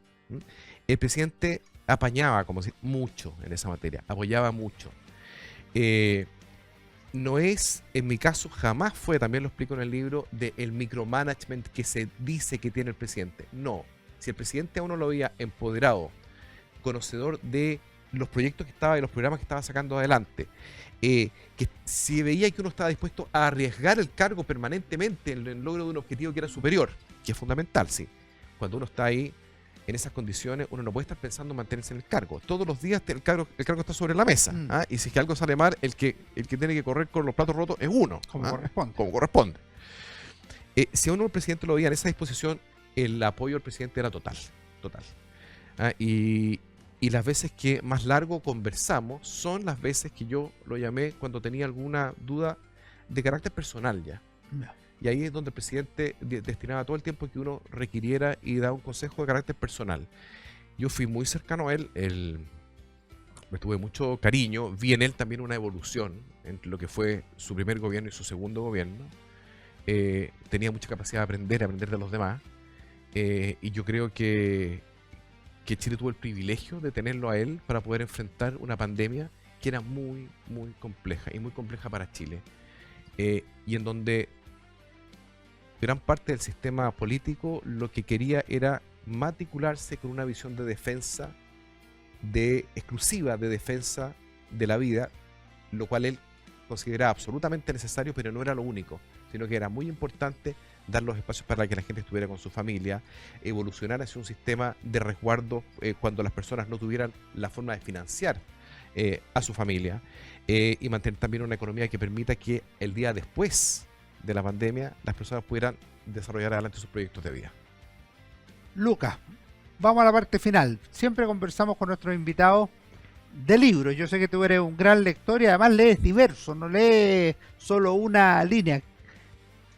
El presidente apañaba, como decir, mucho en esa materia, apoyaba mucho. No es, en mi caso, jamás fue, también lo explico en el libro, del micromanagement que se dice que tiene el presidente. No, si el presidente a uno lo había empoderado, conocedor de los proyectos que estaba y los programas que estaba sacando adelante, que si veía que uno estaba dispuesto a arriesgar el cargo permanentemente en el logro de un objetivo que era superior, que es fundamental, sí. Cuando uno está ahí en esas condiciones, uno no puede estar pensando en mantenerse en el cargo. Todos los días el cargo está sobre la mesa. Y si es que algo sale mal, el que tiene que correr con los platos rotos es uno. Como corresponde. Si a uno el presidente lo veía en esa disposición, el apoyo al presidente era total. Y las veces que más largo conversamos son las veces que yo lo llamé cuando tenía alguna duda de carácter personal ya. y ahí es donde el presidente destinaba todo el tiempo que uno requiriera y daba un consejo de carácter personal. Yo fui muy cercano a él, me tuve mucho cariño, vi en él también una evolución entre lo que fue su primer gobierno y su segundo gobierno. Tenía mucha capacidad de aprender de los demás, y yo creo que Chile tuvo el privilegio de tenerlo a él para poder enfrentar una pandemia que era muy, muy compleja y muy compleja para Chile, y en donde gran parte del sistema político lo que quería era matricularse con una visión de defensa, exclusiva de defensa de la vida, lo cual él consideraba absolutamente necesario, pero no era lo único, sino que era muy importante dar los espacios para que la gente estuviera con su familia, evolucionar hacia un sistema de resguardo cuando las personas no tuvieran la forma de financiar a su familia, y mantener también una economía que permita que el día después de la pandemia las personas pudieran desarrollar adelante sus proyectos de vida. Lucas, vamos a la parte final. Siempre conversamos con nuestros invitados de libros. Yo sé que tú eres un gran lector y además lees diverso, no lees solo una línea.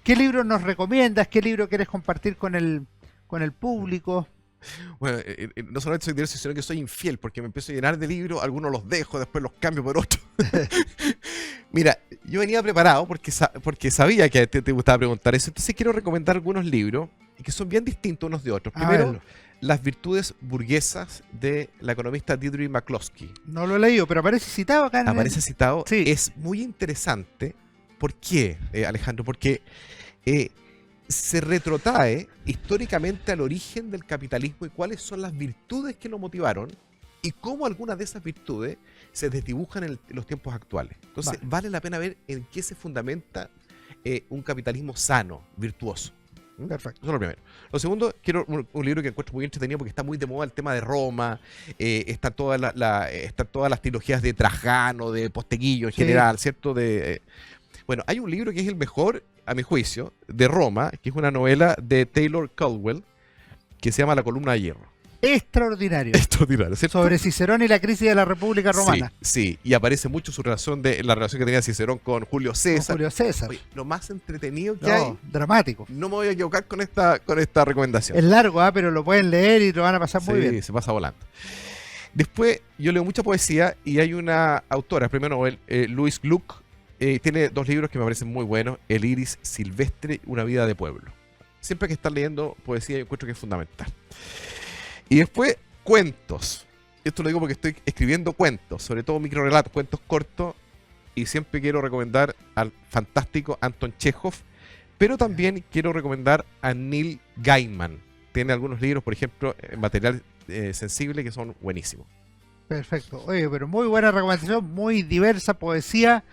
¿Qué libro nos recomiendas? ¿Qué libro quieres compartir con el público? Bueno, no solamente soy diverso, sino que soy infiel, porque me empiezo a llenar de libros, algunos los dejo, después los cambio por otros. Mira, yo venía preparado porque sabía que te gustaba preguntar eso, entonces quiero recomendar algunos libros que son bien distintos unos de otros. Primero, Las virtudes burguesas de la economista Deirdre McCloskey. No lo he leído, pero aparece citado acá. Aparece citado. Sí. Es muy interesante. ¿Por qué, Alejandro? Porque se retrotrae históricamente al origen del capitalismo y cuáles son las virtudes que lo motivaron y cómo algunas de esas virtudes se desdibujan en los tiempos actuales. Entonces, vale la pena ver en qué se fundamenta un capitalismo sano, virtuoso. Perfecto. Eso es lo primero. Lo segundo, quiero un libro que encuentro muy entretenido porque está muy de moda el tema de Roma, están todas las trilogías de Trajano, de Posteguillo en general, ¿cierto? Bueno, hay un libro que es el mejor, a mi juicio, de Roma, que es una novela de Taylor Caldwell, que se llama La columna de hierro. Extraordinario. Extraordinario, ¿cierto? Sobre Cicerón y la crisis de la República Romana. Sí, y aparece mucho la relación que tenía Cicerón con Julio César. Con Julio César. Oye, lo más entretenido que hay. Dramático. No me voy a equivocar con esta recomendación. Es largo, pero lo pueden leer y lo van a pasar muy bien. Sí, se pasa volando. Después, yo leo mucha poesía y hay una autora, premio Nobel, Louise Gluck, tiene dos libros que me parecen muy buenos, El iris silvestre, Una vida de pueblo. Siempre que están leyendo poesía yo encuentro que es fundamental. Y después, cuentos. Esto lo digo porque estoy escribiendo cuentos, sobre todo microrelatos, cuentos cortos, y siempre quiero recomendar al fantástico Anton Chekhov, pero también quiero recomendar a Neil Gaiman. Tiene algunos libros, por ejemplo, en material sensible, que son buenísimos. Perfecto. Oye, pero muy buena recomendación, muy diversa, poesía,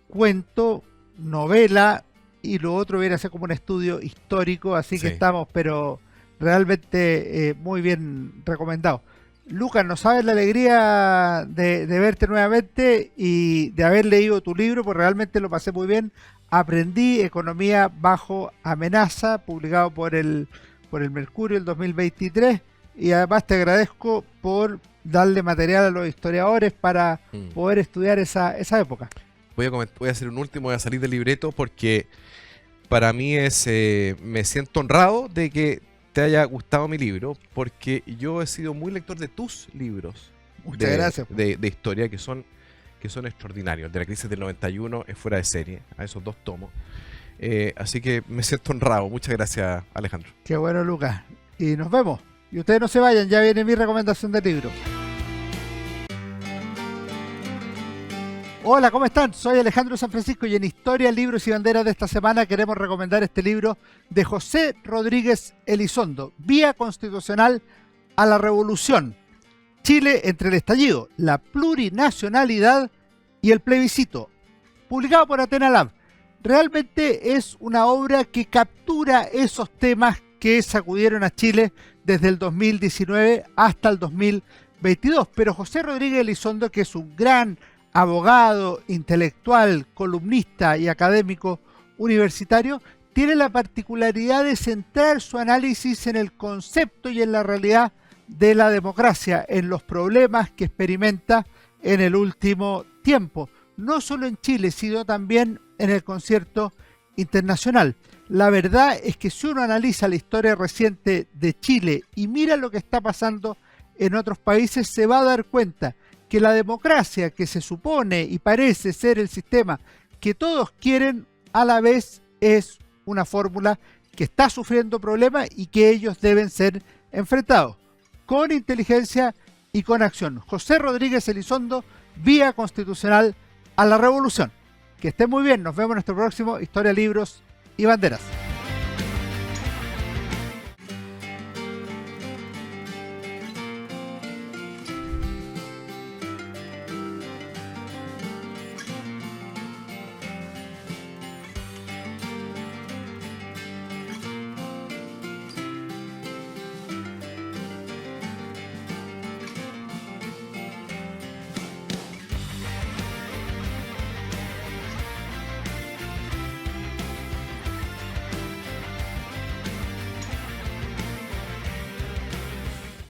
cuento, novela, y lo otro viene a ser como un estudio histórico, así que estamos, pero realmente muy bien recomendado. Lucas, no sabes la alegría de verte nuevamente y de haber leído tu libro, porque realmente lo pasé muy bien. Aprendí Economía bajo amenaza, publicado por el Mercurio el 2023, y además te agradezco por darle material a los historiadores para poder estudiar esa época. Voy a hacer un último, voy a salir del libreto porque para mí me siento honrado de que te haya gustado mi libro, porque yo he sido muy lector de tus libros. Muchas gracias. De historia que son extraordinarios. De la crisis del 91 es fuera de serie, a esos 2 tomos. Así que me siento honrado. Muchas gracias, Alejandro. Qué bueno, Lucas. Y nos vemos. Y ustedes no se vayan, ya viene mi recomendación de libro. Hola, ¿cómo están? Soy Alejandro San Francisco y en Historia, Libros y Banderas de esta semana queremos recomendar este libro de José Rodríguez Elizondo, Vía Constitucional a la Revolución. Chile entre el estallido, la plurinacionalidad y el plebiscito, publicado por Athena Lab. Realmente es una obra que captura esos temas que sacudieron a Chile desde el 2019 hasta el 2022. Pero José Rodríguez Elizondo, que es un gran abogado, intelectual, columnista y académico universitario, tiene la particularidad de centrar su análisis en el concepto y en la realidad de la democracia, en los problemas que experimenta en el último tiempo, no solo en Chile, sino también en el concierto internacional. La verdad es que si uno analiza la historia reciente de Chile y mira lo que está pasando en otros países, se va a dar cuenta que la democracia, que se supone y parece ser el sistema que todos quieren, a la vez es una fórmula que está sufriendo problemas y que ellos deben ser enfrentados con inteligencia y con acción. José Rodríguez Elizondo, Vía Constitucional a la Revolución. Que esté muy bien, nos vemos en nuestro próximo Historia, Libros y Banderas.